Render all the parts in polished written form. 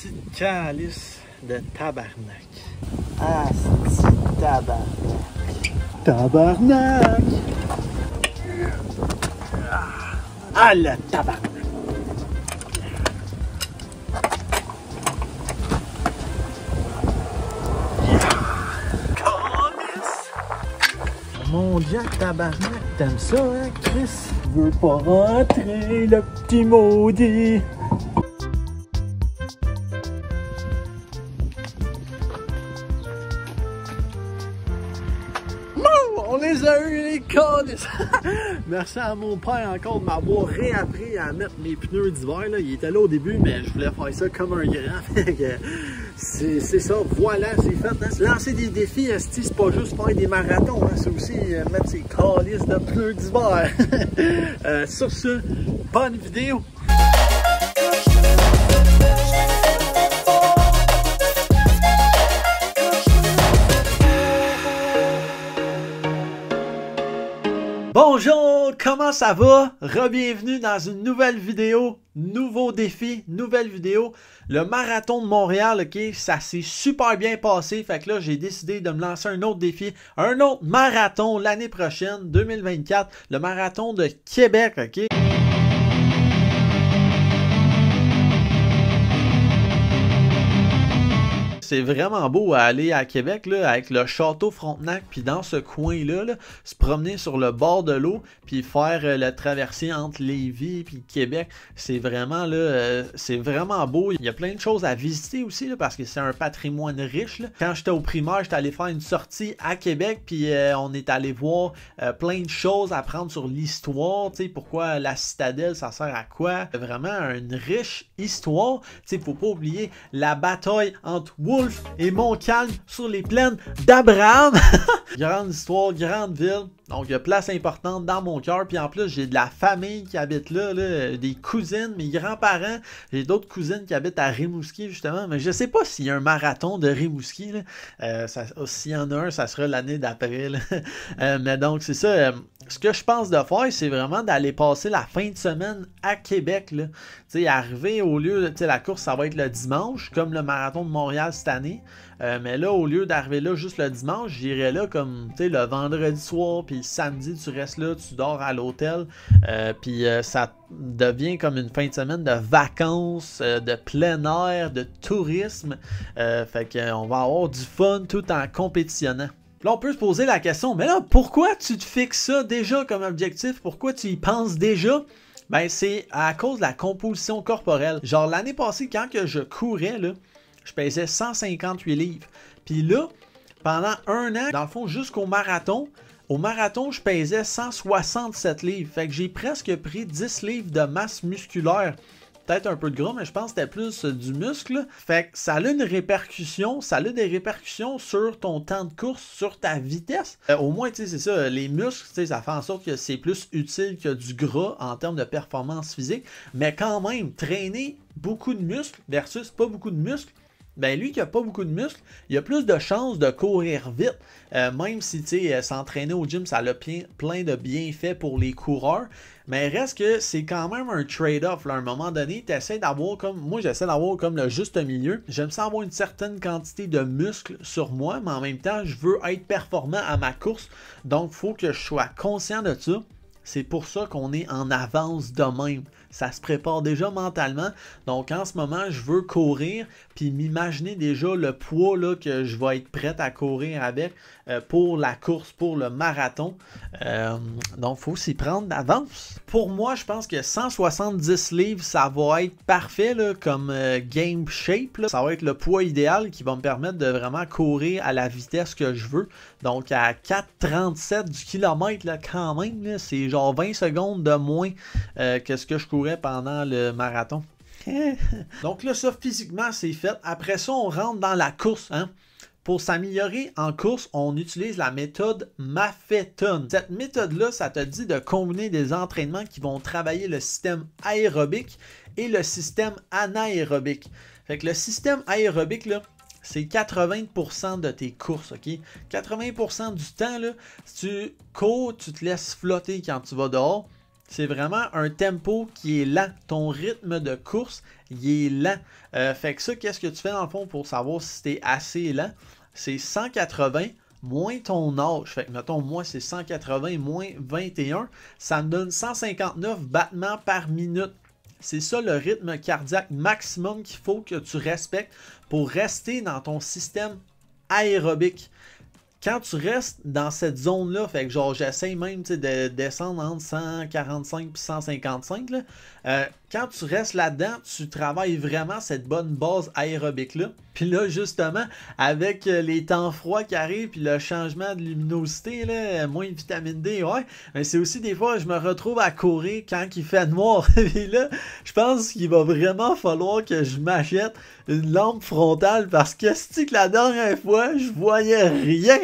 Petite calice de tabarnak. Ah, c'est tabarnak. Tabarnak! Ah, le tabarnak! Mon Dieu, tabarnak, t'aimes ça, hein, Chris? Je veux pas rentrer, le petit maudit. On les a eu, les codes! Merci à mon père encore de m'avoir réappris à mettre mes pneus d'hiver. Il était là au début, mais je voulais faire ça comme un grand. C'est ça, voilà, c'est fait. Hein? Lancer des défis, c'est pas juste faire des marathons, hein? C'est aussi mettre ses calices de pneus d'hiver. Sur ce, bonne vidéo! Bonjour, comment ça va? Re-bienvenue dans une nouvelle vidéo, nouveau défi, nouvelle vidéo. Le marathon de Montréal, ok, ça s'est super bien passé. Fait que là, j'ai décidé de me lancer un autre défi, un autre marathon l'année prochaine, 2024, le marathon de Québec, ok? C'est vraiment beau à aller à Québec là, avec le château Frontenac, puis dans ce coin-là, là, se promener sur le bord de l'eau, puis faire la traversée entre Lévis et Québec. C'est vraiment là, c'est vraiment beau. Il y a plein de choses à visiter aussi là, parce que c'est un patrimoine riche. Là. Quand j'étais au primaire, j'étais allé faire une sortie à Québec, puis on est allé voir plein de choses à apprendre sur l'histoire. Tu sais, pourquoi la citadelle, ça sert à quoi? Vraiment une riche histoire. Tu sais, faut pas oublier la bataille entre Wolfe et Montcalm sur les plaines d'Abraham. Grande histoire, grande ville. Donc, il y a place importante dans mon cœur. Puis en plus, j'ai de la famille qui habite là, des cousines, mes grands-parents. J'ai d'autres cousines qui habitent à Rimouski, justement. Mais je sais pas s'il y a un marathon de Rimouski. S'il y en a un, ça sera l'année d'après. Mais donc, c'est ça. Ce que je pense de faire, c'est vraiment d'aller passer la fin de semaine à Québec. Tu sais, arriver au lieu, tu sais, la course, ça va être le dimanche, comme le marathon de Montréal cette année. Mais là, au lieu d'arriver là juste le dimanche, j'irai là comme, tu sais, le vendredi soir, puis samedi, tu restes là, tu dors à l'hôtel. Puis ça devient comme une fin de semaine de vacances, de plein air, de tourisme. Fait qu'on va avoir du fun tout en compétitionnant. Là, on peut se poser la question, mais là, pourquoi tu te fixes ça déjà comme objectif? Pourquoi tu y penses déjà? Ben, c'est à cause de la composition corporelle. Genre, l'année passée, quand que je courais, là, je pesais 158 livres. Puis là, pendant un an, dans le fond, jusqu'au marathon, je pesais 167 livres. Fait que j'ai presque pris 10 livres de masse musculaire. Peut-être un peu de gras, mais je pense que c'était plus du muscle. Fait que ça a une répercussion, ça a des répercussions sur ton temps de course, sur ta vitesse. Au moins, tu sais, c'est ça, les muscles, tu sais, ça fait en sorte que c'est plus utile que du gras en termes de performance physique. Mais quand même, traîner beaucoup de muscles versus pas beaucoup de muscles, ben lui qui a pas beaucoup de muscles, il a plus de chances de courir vite. Même si tu sais, s'entraîner au gym, ça a plein de bienfaits pour les coureurs. Mais reste que c'est quand même un trade-off. À un moment donné, tu essaies d'avoir comme. Moi, j'essaie d'avoir comme le juste milieu. J'aime ça avoir une certaine quantité de muscles sur moi, mais en même temps, je veux être performant à ma course. Donc, il faut que je sois conscient de ça. C'est pour ça qu'on est en avance de même. Ça se prépare déjà mentalement. Donc en ce moment, je veux courir puis m'imaginer déjà le poids là, que je vais être prêt à courir avec pour la course, pour le marathon. Donc il faut s'y prendre d'avance. Pour moi, je pense que 170 livres, ça va être parfait là, comme game shape. Là. Ça va être le poids idéal qui va me permettre de vraiment courir à la vitesse que je veux. Donc à 4,37 du kilomètre, là, quand même, c'est genre 20 secondes de moins que ce que je courais pendant le marathon. Donc là, ça, physiquement, c'est fait. Après ça, on rentre dans la course. Hein? Pour s'améliorer en course, on utilise la méthode Maffetone. Cette méthode-là, ça te dit de combiner des entraînements qui vont travailler le système aérobique et le système anaérobique. Fait que le système aérobique, là, c'est 80% de tes courses, ok? 80% du temps, là, si tu cours, tu te laisses flotter quand tu vas dehors. c'est vraiment un tempo qui est lent. Ton rythme de course, il est lent. Fait que ça, qu'est-ce que tu fais dans le fond pour savoir si t'es assez lent? C'est 180 moins ton âge. Fait que mettons, moi, c'est 180 moins 21. Ça me donne 159 battements par minute. C'est ça le rythme cardiaque maximum qu'il faut que tu respectes pour rester dans ton système aérobique. Quand tu restes dans cette zone-là, fait que genre j'essaie même de descendre entre 145 et 155, là, quand tu restes là-dedans, tu travailles vraiment cette bonne base aérobique-là. Puis là, justement, avec les temps froids qui arrivent, puis le changement de luminosité, là, moins de vitamine D, ouais, mais c'est aussi des fois, je me retrouve à courir quand il fait noir. Et là, je pense qu'il va vraiment falloir que je m'achète une lampe frontale parce que c'est que la dernière fois, je voyais rien.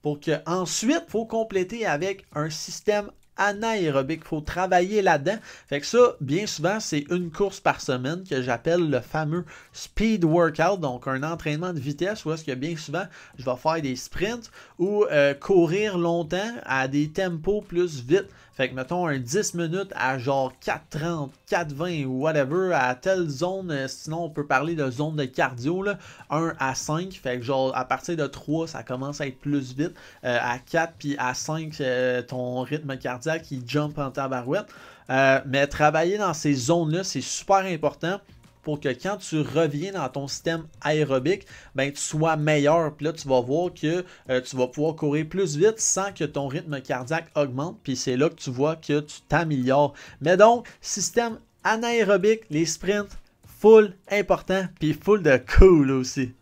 Pour que ensuite, il faut compléter avec un système anaérobique. Il faut travailler là-dedans. Fait que ça, bien souvent, c'est une course par semaine que j'appelle le fameux speed workout, donc un entraînement de vitesse où est-ce que bien souvent, je vais faire des sprints ou courir longtemps à des tempos plus vite. Fait que mettons un 10 minutes à genre 4,30, 4,20 ou whatever à telle zone. Sinon, on peut parler de zone de cardio, là, 1 à 5. Fait que genre à partir de 3, ça commence à être plus vite. À 4 puis à 5, ton rythme cardiaque, il jump en tabarouette. Mais travailler dans ces zones-là, c'est super important pour que quand tu reviens dans ton système aérobique, ben, tu sois meilleur. Puis là, tu vas voir que tu vas pouvoir courir plus vite sans que ton rythme cardiaque augmente. Puis c'est là que tu vois que tu t'améliores. Mais donc, système anaérobique, les sprints, full important, puis full de cool aussi.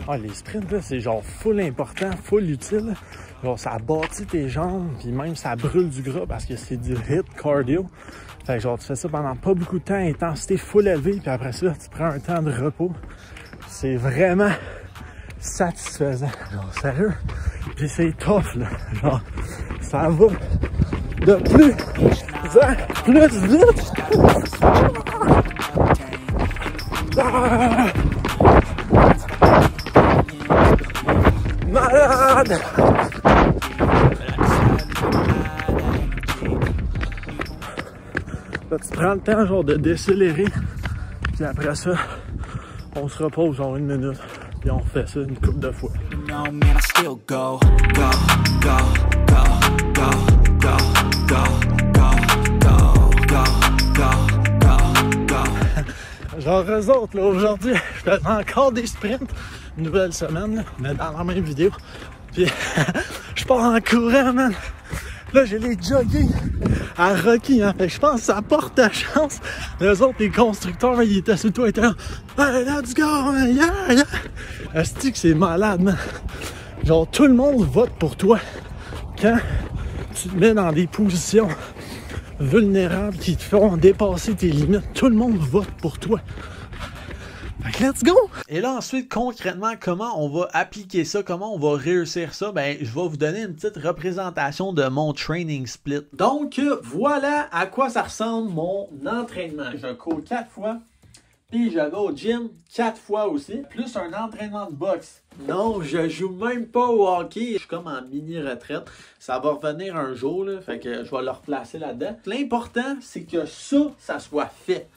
Ah, les sprints, là, c'est genre full important, full utile. Genre, ça bâtit tes jambes, puis même ça brûle du gras parce que c'est du HIIT cardio. Fait que genre, tu fais ça pendant pas beaucoup de temps, intensité full élevée, puis après ça, tu prends un temps de repos. C'est vraiment satisfaisant. Genre, sérieux. Puis c'est tough, là. Genre, ça va de plus en plus vite. Ah! Malade! Là, tu prends le temps genre de décélérer, puis après ça, on se repose genre 1 minute, puis on refait ça une couple de fois. Genre eux autres, là, aujourd'hui, je fais encore des sprints, nouvelle semaine, là, mais dans la même vidéo. Puis je pars en courant, man. Là, j'ai les jogging à Rocky, hein. Fait que je pense que ça porte ta chance. Les autres, les constructeurs, ils étaient sur toi, ils étaient là. Hey, let's go, man, yeah, yeah. Asti que c'est malade, man. Genre, tout le monde vote pour toi quand tu te mets dans des positions vulnérables qui te font dépasser tes limites. Tout le monde vote pour toi. Let's go! Et là, ensuite, concrètement, comment on va appliquer ça? Comment on va réussir ça? Ben, je vais vous donner une petite représentation de mon training split. Donc, voilà à quoi ça ressemble mon entraînement. Je cours 4 fois, puis je vais au gym 4 fois aussi, plus un entraînement de boxe. Non, je joue même pas au hockey. Je suis comme en mini-retraite. Ça va revenir un jour, là, fait que je vais le replacer là-dedans. L'important, c'est que ça soit fait.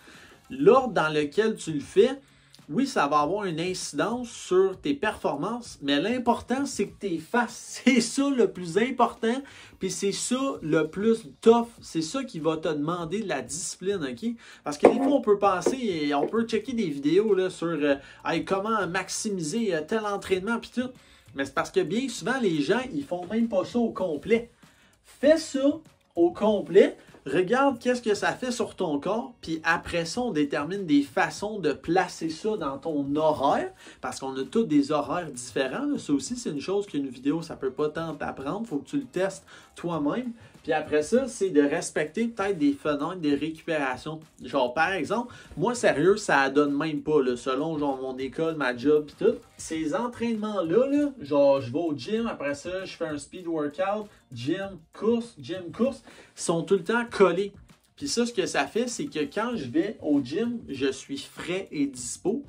L'ordre dans lequel tu le fais, oui, ça va avoir une incidence sur tes performances, mais l'important, c'est que tu es fasses. C'est ça le plus important, puis c'est ça le plus tough. C'est ça qui va te demander de la discipline, OK? Parce que des fois, on peut penser, et on peut checker des vidéos là, sur comment maximiser tel entraînement, puis tout. Mais c'est parce que bien souvent, les gens, ils font même pas ça au complet. Fais ça au complet. Regarde qu'est-ce que ça fait sur ton corps, puis après ça, on détermine des façons de placer ça dans ton horaire, parce qu'on a tous des horaires différents. Là. Ça aussi, c'est une chose qu'une vidéo, ça peut pas tant t'apprendre. Il faut que tu le testes toi-même. Puis après ça, c'est de respecter peut-être des fenêtres de récupération. Genre, par exemple, moi, sérieux, ça donne même pas, là, selon genre mon école, ma job, pis tout. Ces entraînements-là, là, genre, je vais au gym, après ça, je fais un speed workout, gym, course, sont tout le temps collés. Puis ça, ce que ça fait, c'est que quand je vais au gym, je suis frais et dispo.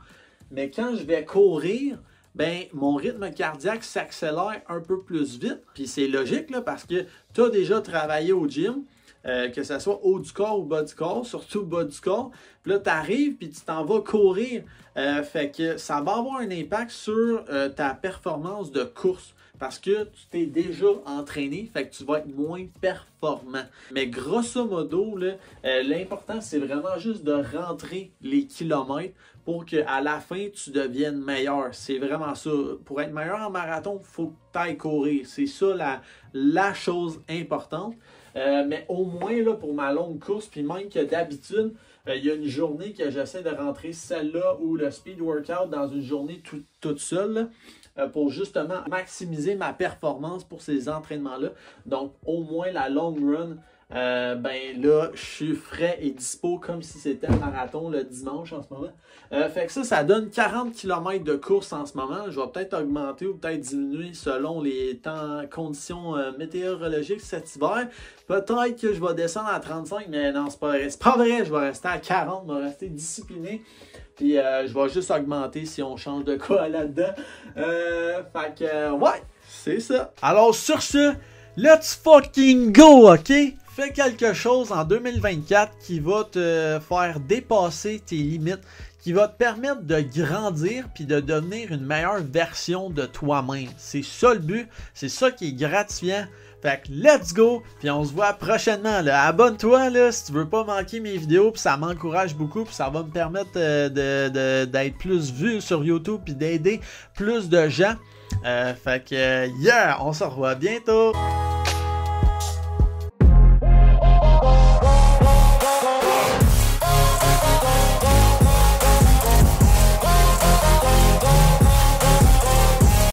Mais quand je vais courir, ben, mon rythme cardiaque s'accélère un peu plus vite. Puis c'est logique, là, parce que tu as déjà travaillé au gym, que ce soit haut du corps ou bas du corps, surtout bas du corps. Puis là, tu arrives, puis tu t'en vas courir. Fait que ça va avoir un impact sur ta performance de course. Parce que tu t'es déjà entraîné, fait que tu vas être moins performant. Mais grosso modo, l'important, c'est vraiment juste de rentrer les kilomètres pour qu'à la fin, tu deviennes meilleur. C'est vraiment ça. Pour être meilleur en marathon, il faut que tu ailles courir. C'est ça la chose importante. Mais au moins, là, pour ma longue course, puis même que d'habitude, il y a une journée que j'essaie de rentrer celle-là ou le speed workout dans une journée toute seule, pour justement maximiser ma performance pour ces entraînements-là. Donc, au moins la long run, ben là, je suis frais et dispo comme si c'était un marathon le dimanche en ce moment. Fait que ça donne 40 km de course en ce moment. Je vais peut-être augmenter ou peut-être diminuer selon les conditions météorologiques cet hiver. Peut-être que je vais descendre à 35, mais non, c'est pas vrai. C'est pas vrai, je vais rester à 40, je vais rester discipliné. Puis je vais juste augmenter si on change de quoi là-dedans. Fait que, ouais, c'est ça. Alors sur ce, let's fucking go, ok? Fais quelque chose en 2024 qui va te faire dépasser tes limites, qui va te permettre de grandir puis de devenir une meilleure version de toi-même. C'est ça le but, c'est ça qui est gratifiant. Fait que let's go, puis on se voit prochainement. Abonne-toi là, si tu veux pas manquer mes vidéos, puis ça m'encourage beaucoup, puis ça va me permettre d'être plus vu sur YouTube, puis d'aider plus de gens. Fait que yeah, on se revoit bientôt.